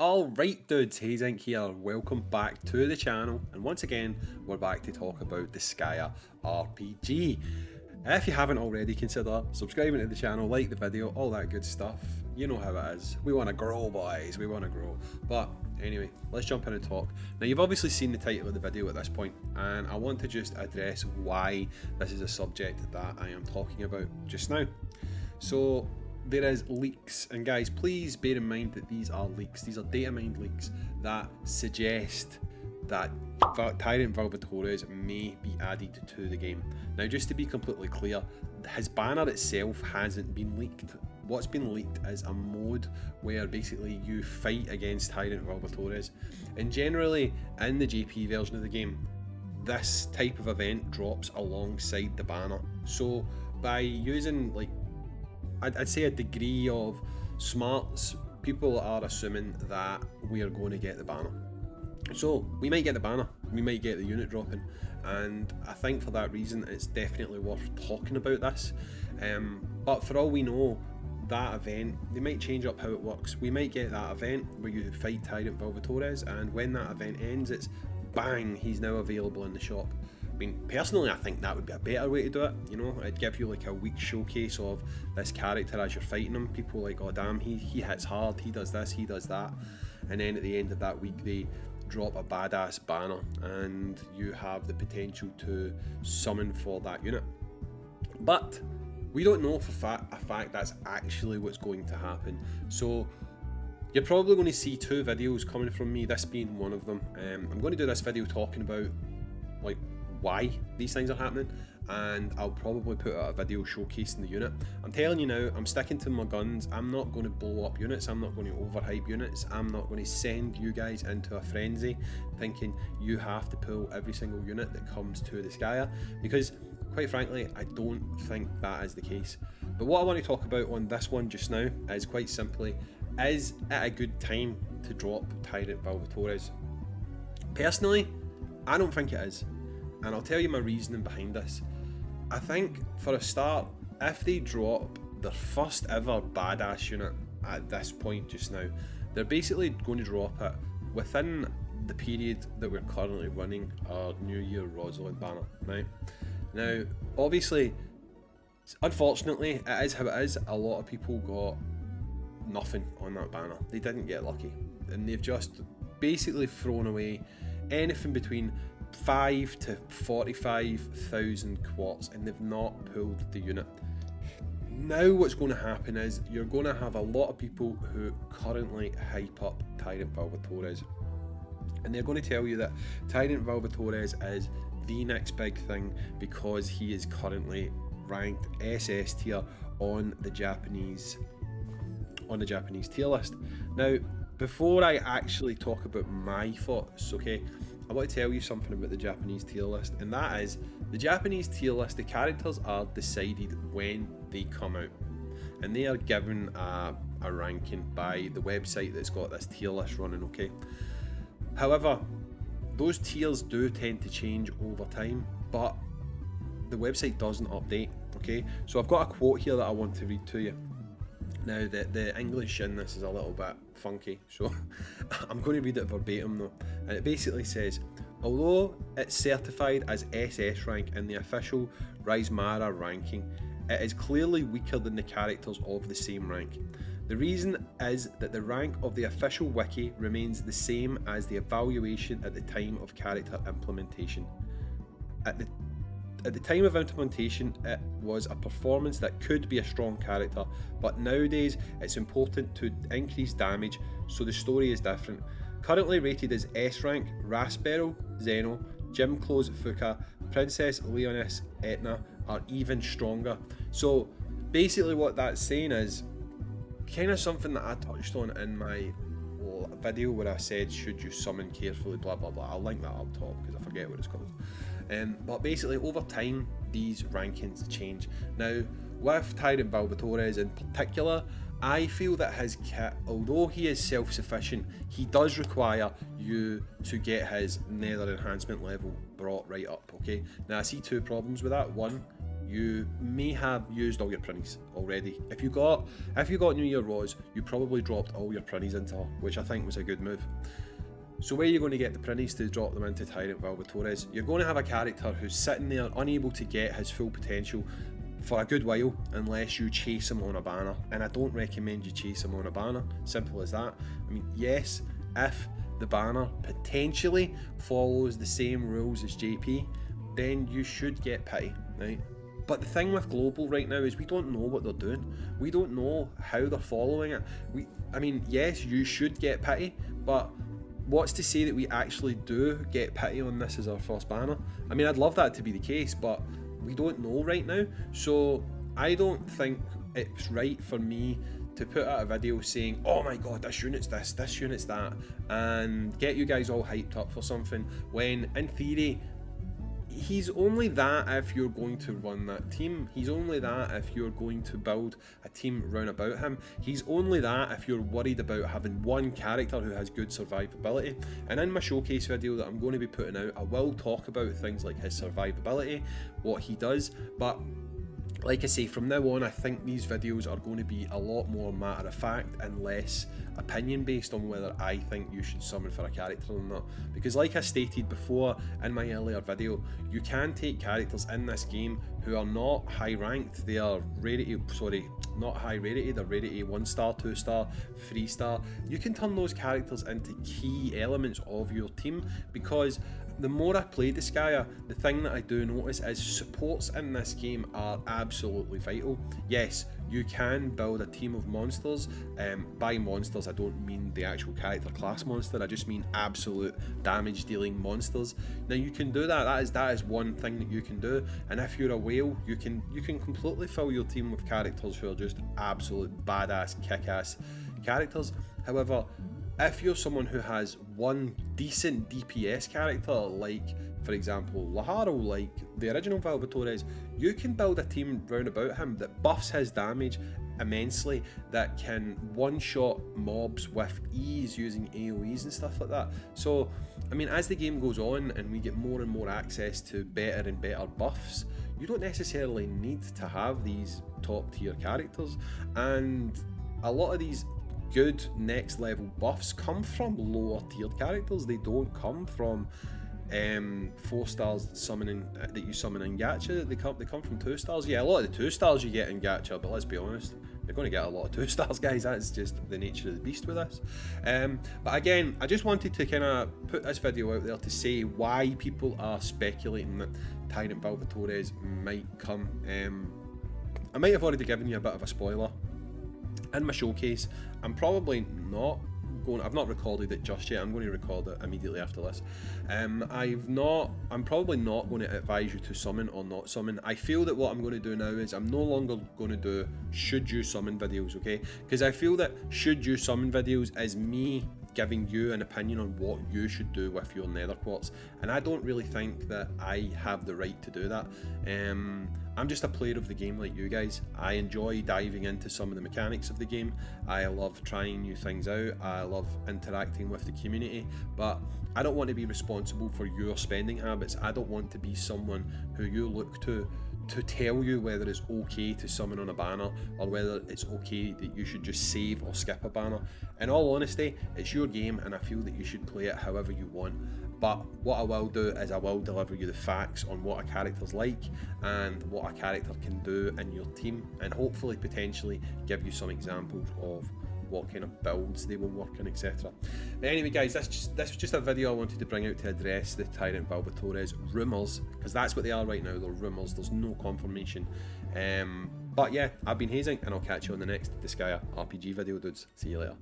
Alright dudes, Hazink here, welcome back to the channel, and once again we're back to talk about Disgaea RPG. If you haven't already, consider subscribing to the channel, like the video, all that good stuff. You know how it is, we want to grow boys, we want to grow. But anyway, let's jump in and talk. Now you've obviously seen the title of the video at this point, and I want to just address why this is a subject that I am talking about just now. So there is leaks, and guys, please bear in mind that these are leaks. These are data mined leaks that suggest that Tyrant Valvatorez may be added to the game. Now, just to be completely clear, his banner itself hasn't been leaked. What's been leaked is a mode where basically you fight against Tyrant Valvatorez, and generally in the JP version of the game, this type of event drops alongside the banner. So by using, like, I'd say a degree of smarts, people are assuming that we are going to get the banner. So we might get the banner, we might get the unit dropping, and I think for that reason it's definitely worth talking about this. But for all we know, that event, they might change up how it works. We might get that event where you fight Tyrant Valvatorez, and when that event ends, it's bang, he's now available in the shop. I mean, personally, I think that would be a better way to do it. You know, it'd give you like a week showcase of this character as you're fighting him. People like, oh damn, he hits hard, he does this, he does that. And then at the end of that week, they drop a badass banner and you have the potential to summon for that unit. But we don't know for a fact that's actually what's going to happen. So you're probably going to see two videos coming from me, this being one of them. I'm going to do this video talking about like why these things are happening, and I'll probably put out a video showcasing the unit. I'm telling you now, I'm sticking to my guns. I'm not going to blow up units, I'm not going to overhype units, I'm not going to send you guys into a frenzy thinking you have to pull every single unit that comes to Disgaea, because quite frankly I don't think that is the case. But what I want to talk about on this one just now is quite simply, is it a good time to drop Tyrant Valvatorez? Personally, I don't think it is. And I'll tell you my reasoning behind this. I think, for a start, if they drop their first ever badass unit at this point just now, they're basically going to drop it within the period that we're currently running our New Year Rosalind banner, right? Now, obviously, unfortunately, it is how it is. A lot of people got nothing on that banner. They didn't get lucky. And they've just basically thrown away anything between 5 to 45,000 quartz, and they've not pulled the unit. Now what's going to happen is you're going to have a lot of people who currently hype up Tyrant Valvatorez, and they're going to tell you that Tyrant Valvatorez is the next big thing because he is currently ranked SS tier on the Japanese tier list. Now, before I actually talk about my thoughts, okay, I want to tell you something about the Japanese tier list, and that is, the Japanese tier list, the characters are decided when they come out, and they are given a ranking by the website that's got this tier list running, okay? However, those tiers do tend to change over time, but the website doesn't update, okay? So I've got a quote here that I want to read to you. Now, the English in this is a little bit funky, so I'm going to read it verbatim though. And it basically says, although it's certified as SS rank in the official Rizmara ranking, it is clearly weaker than the characters of the same rank. The reason is that the rank of the official wiki remains the same as the evaluation at the time of character implementation. At the time of implementation, it was a performance that could be a strong character, but nowadays it's important to increase damage, so the story is different. Currently rated as S rank, Rasberyl, Zeno, Gym Clothes Fuka, Princess Leonis Etna are even stronger. So basically what that's saying is kind of something that I touched on in my video where I said, should you summon carefully, blah blah blah. I'll link that up top because I forget what it's called. But basically over time these rankings change. Now with Tyrant Valvatorez in particular, I feel that his kit, although he is self-sufficient, he does require you to get his nether enhancement level brought right up, okay? Now I see two problems with that. One, you may have used all your printies already. If you got New Year Raws, you probably dropped all your printies into her, which I think was a good move. So where are you going to get the printies to drop them into Tyrant Valvatorez? You're going to have a character who's sitting there unable to get his full potential for a good while unless you chase him on a banner, and I don't recommend you chase him on a banner. Simple as that. I mean, yes, if the banner potentially follows the same rules as JP, then you should get pity, right? But the thing with global right now is we don't know what they're doing. We don't know how they're following it. I mean, yes, you should get pity, but what's to say that we actually do get pity on this as our first banner? I mean, I'd love that to be the case, but we don't know right now. So I don't think it's right for me to put out a video saying, oh my god, this unit's this unit's that, and get you guys all hyped up for something when in theory he's only that if you're going to run that team. He's only that if you're going to build a team round about him. He's only that if you're worried about having one character who has good survivability. And in my showcase video that I'm going to be putting out, I will talk about things like his survivability, what he does, but like I say, from now on, I think these videos are going to be a lot more matter of fact and less opinion based on whether I think you should summon for a character or not. Because like I stated before in my earlier video, you can take characters in this game who are not high ranked. They are not high rated, they're rated 1 star, 2 star, 3 star. You can turn those characters into key elements of your team, because the more I play Disgaea, the thing that I do notice is supports in this game are absolutely vital. Yes, you can build a team of monsters. By monsters, I don't mean the actual character class monster, I just mean absolute damage dealing monsters. Now you can do that, that is one thing that you can do, and if you're a whale, you can completely fill your team with characters who are just absolute badass, kick-ass characters. However, if you're someone who has one decent DPS character, like for example Laharo, like the original Valvatorez, you can build a team round about him that buffs his damage immensely, that can one-shot mobs with ease using AoEs and stuff like that. So I mean, as the game goes on and we get more and more access to better and better buffs, you don't necessarily need to have these top tier characters, and a lot of these good next level buffs come from lower tiered characters. They don't come from 4 stars summoning that you summon in gacha. They come from 2 stars. Yeah, a lot of the 2 stars you get in gacha, but let's be honest, you're going to get a lot of 2 stars, guys. That's just the nature of the beast with this. But again, I just wanted to kind of put this video out there to say why people are speculating that Tyrant Valvatorez might come. I might have already given you a bit of a spoiler in my showcase. I'm probably not going, I've not recorded it just yet. I'm going to record it immediately after this. I'm probably not going to advise you to summon or not summon. I feel that what I'm going to do now is I'm no longer going to do should you summon videos, okay? Because I feel that should you summon videos is me giving you an opinion on what you should do with your nether quartz, and I don't really think that I have the right to do that. I'm just a player of the game like you guys. I enjoy diving into some of the mechanics of the game. I love trying new things out. I love interacting with the community, but I don't want to be responsible for your spending habits. I don't want to be someone who you look to tell you whether it's okay to summon on a banner or whether it's okay that you should just save or skip a banner. In all honesty, it's your game and I feel that you should play it however you want. But what I will do is I will deliver you the facts on what a character's like and what a character can do in your team, and hopefully potentially give you some examples of what kind of builds they will work in, etc. But anyway guys, this was just a video I wanted to bring out to address the Tyrant Valvatorez rumours, because that's what they are right now. They're rumours, there's no confirmation. But yeah, I've been Hazing and I'll catch you on the next Disgaea RPG video, dudes. See you later.